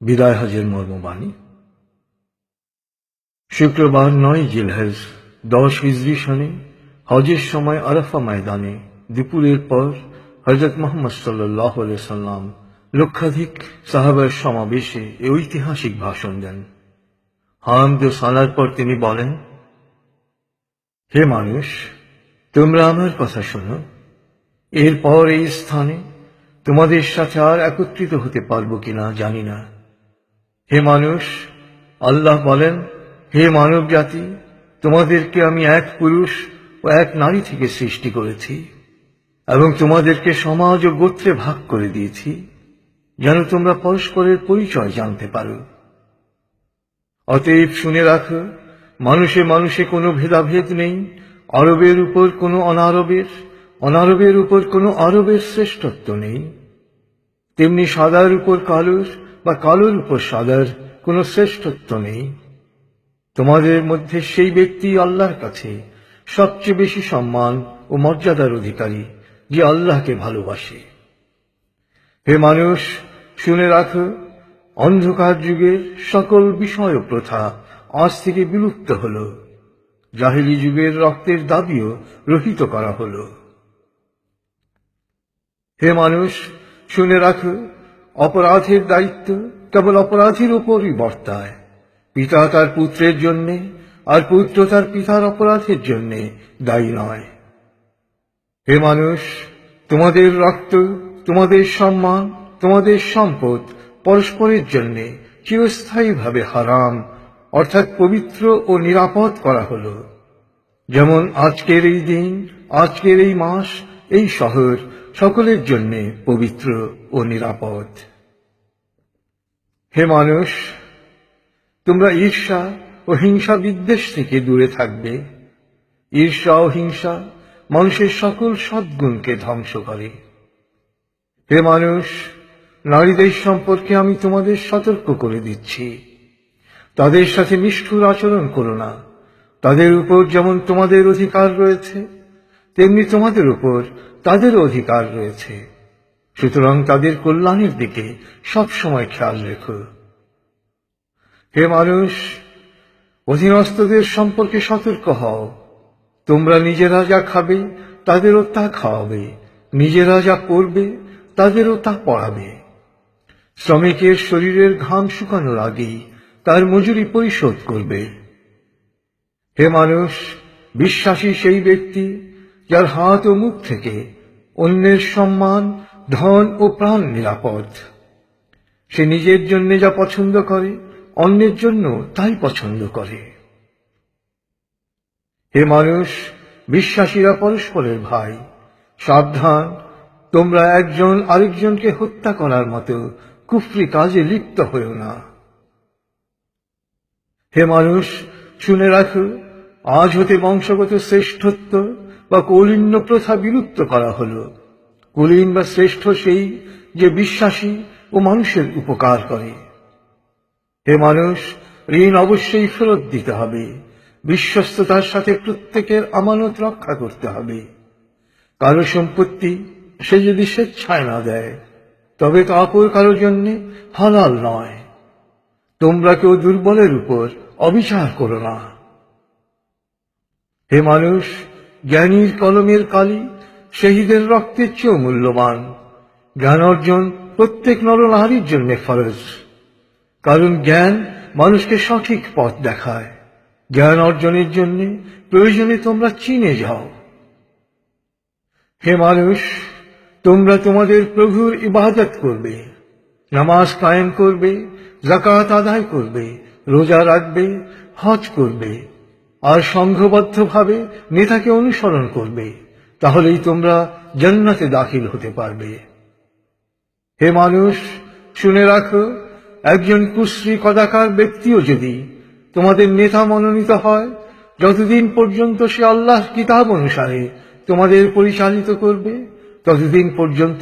বিদায় হজের মর্মবাণী। শুক্রবার ৯ জিলহজ ১০ হিজরি সনে হজের সময় আরাফা ময়দানে দুপুরের পর হযরত মুহাম্মদ সাল্লাল্লাহু আলাইহি সাল্লাম লক্ষাধিক সাহাবার সমাবেশে এই ঐতিহাসিক ভাষণ দেন। হামদ ও সালার পর তিনি বলেন, হে মানুষ, তোমরা আমার কথা শোনো। এরপর এই স্থানে তোমাদের সাথে আর একত্রিত হতে পারবো কিনা জানি না। হে মানুষ, আল্লাহ বলেন, হে মানব জাতি, তোমাদেরকে আমি এক পুরুষ ও এক নারী থেকে সৃষ্টি করেছি এবং তোমাদেরকে সমাজ ও গোত্রে ভাগ করে দিয়েছি যেন তোমরা পরস্পরের পরিচয় জানতে পারো। অতএব শুনে রাখো, মানুষে মানুষে কোনো ভেদাভেদ নেই। আরবের উপর কোনো অনারবের, অনারবের উপর কোনো আরবের শ্রেষ্ঠত্ব নেই। তেমনি সাদার উপর কালোর বা কালোর উপর সাদার কোনো শ্রেষ্ঠত্ব নেই। তোমাদের মধ্যে সেই ব্যক্তি আল্লাহর কাছে সবচেয়ে বেশি সম্মান ও মর্যাদার অধিকারী যে আল্লাহকে ভালোবাসে। হে মানুষ, শুনে রাখো, অন্ধকার যুগের সকল বিষয় ও প্রথা আজ থেকে বিলুপ্ত হল। জাহেলি যুগের রক্তের দাবিও রহিত করা হল। হে মানুষ, শুনে রাখো, অপরাধের দায়িত্ব কেবল অপরাধীর উপরই বর্তায়। পিতা তার পুত্রের জন্যে আর পুত্র তার পিতার অপরাধের জন্যে দায়ী নয়। হে মানুষ, তোমাদের রক্ত, তোমাদের সম্মান, তোমাদের সম্পদ পরস্পরের জন্যে চিরস্থায়ীভাবে হারাম অর্থাৎ পবিত্র ও নিরাপদ করা হল। যেমন আজকের এই দিন, আজকের এই মাস, এই শহর সকলের জন্যে পবিত্র ও নিরাপদ। হে মানুষ, তোমরা ঈর্ষা ও হিংসা বিদ্বেষ থেকে দূরে থাকবে। ঈর্ষা ও হিংসা মানুষের সকল সদ্গুণকে ধ্বংস করে। হে মানুষ, নারীদের সম্পর্কে আমি তোমাদের সতর্ক করে দিচ্ছি, তাদের সাথে নিষ্ঠুর আচরণ করো না। তাদের উপর যেমন তোমাদের অধিকার রয়েছে, তেমনি তোমাদের উপর তাদেরও অধিকার রয়েছে। সুতরাং তাদের কল্যাণের দিকে সবসময় খেয়াল রেখো। হে মানুষ, অধীনস্থদের সম্পর্কে সতর্ক হও। তোমরা নিজেরা যা খাবে তাদেরও তা খাওয়াবে, নিজেরা যা পরবে তাদেরও তা পরাবে। শ্রমিকের শরীরের ঘাম শুকানোর আগেই তার মজুরি পরিশোধ করবে। হে মানুষ, বিশ্বাসী সেই ব্যক্তি যার হাত ও মুখ থেকে অন্যের সম্মান, ধন ও প্রাণ নিরাপদ। সে নিজের জন্য যা পছন্দ করে অন্যের জন্য তাই পছন্দ করে। হে মানুষ, বিশ্বাসীরা পরস্পরের ভাই। সাবধান, তোমরা একজন আরেকজনকে হত্যা করার মতো কুফরি কাজে লিপ্ত হও না। হে মানুষ, শুনে রাখো, আজ হতে বংশগত শ্রেষ্ঠত্ব বা কৌলিন্য প্রথা বিলুপ্ত করা হল। কুলীন বা শ্রেষ্ঠ সেই যে বিশ্বাসী ও মানুষের উপকার করে। হে মানুষ, ঋণ অবশ্যই ফেরত দিতে হবে। বিশ্বস্ততার সাথে প্রত্যেকের আমানত রক্ষা করতে হবে। কারো সম্পত্তি সে যদি স্বেচ্ছায় না দেয় তবে তা অপর কারো জন্য হালাল নয়। তোমরা কেউ দুর্বলের উপর অবিচার করো না। হে মানুষ, জ্ঞানীর কলমের কালি শহীদের রক্তের চেয়েও মূল্যবান। জ্ঞান অর্জন প্রত্যেক নরনারীর জন্য ফরজ, কারণ জ্ঞান মানুষকে সঠিক পথ দেখায়। জ্ঞান অর্জনের জন্য প্রয়োজনে তোমরা চীনে যাও। হে মানুষ, তোমরা তোমাদের প্রভুর ইবাদত করবে, নামাজ কায়েম করবে, যাকাত আদায় করবে, রোজা রাখবে, হজ করবে আর সংঘবদ্ধভাবে নেতাকে অনুসরণ করবে। তাহলেই তোমরা জান্নাতে দাখিল হতে পারবে। হে মানুষ, শুনে রাখো, একজন কুশ্রী কদাকার ব্যক্তিও যদি তোমাদের নেতা মনোনীত হয়, যতদিন পর্যন্ত সে আল্লাহর কিতাব অনুসারে তোমাদের পরিচালিত করবে, ততদিন পর্যন্ত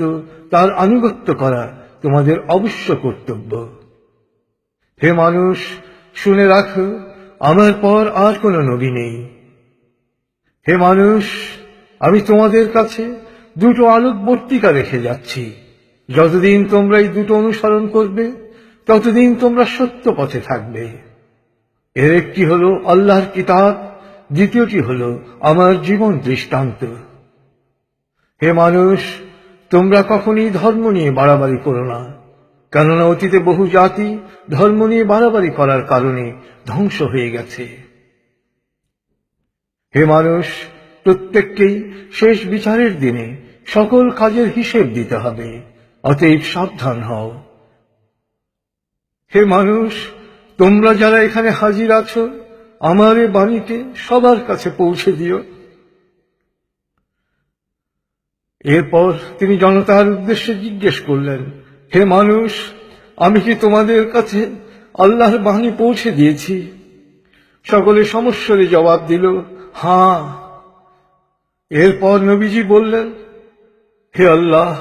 তার আনুগত্য করা তোমাদের অবশ্য কর্তব্য। হে মানুষ, শুনে রাখো, আমার পর আর কোনো নবী নেই। হে মানুষ, আমি তোমাদের কাছে দুটো আলোকবর্তিকা রেখে যাচ্ছি। যতদিন তোমরা এই দুটো অনুসরণ করবে, ততদিন তোমরা সত্য পথে থাকবে। এর একটি হলো আল্লাহর কিতাব, দ্বিতীয়টি হলো আমার জীবন দৃষ্টান্ত। হে মানুষ, তোমরা কখনই ধর্ম নিয়ে বাড়াবাড়ি করো না, কেননা অতীতে বহু জাতি ধর্ম নিয়ে বাড়াবাড়ি করার কারণে ধ্বংস হয়ে গেছে। হে মানুষ, প্রত্যেককেই শেষ বিচারের দিনে সকল কাজের হিসেব দিতে হবে, অতএব সাবধান হও। হে মানুষ, তোমরা যারা এখানে হাজির আছো, আমার এ বাণীকে সবার কাছে পৌঁছে দিও। এরপর তিনি জনতার উদ্দেশ্যে জিজ্ঞেস করলেন, হে মানুষ, আমি কি তোমাদের কাছে আল্লাহর বাণী পৌঁছে দিয়েছি? সকলে সমস্বরে জবাব দিল, হ্যাঁ। এরপর নবীজি বললেন, হে আল্লাহ,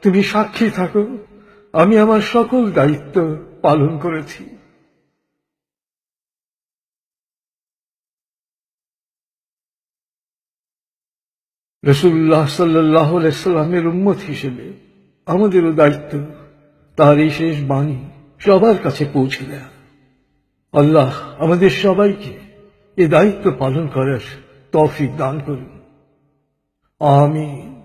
তুমি সাক্ষী থাকো, আমি আমার সকল দায়িত্ব পালন করেছি। রাসূলুল্লাহ সাল্লাল্লাহু আলাইহি সাল্লামের উম্মত হিসেবে আমাদেরও দায়িত্ব তার এই শেষ বাণী সবার কাছে পৌঁছে দেয়া। আল্লাহ আমাদের সবাইকে এ দায়িত্ব পালন করার তৌফিক দান করুন। আমিন।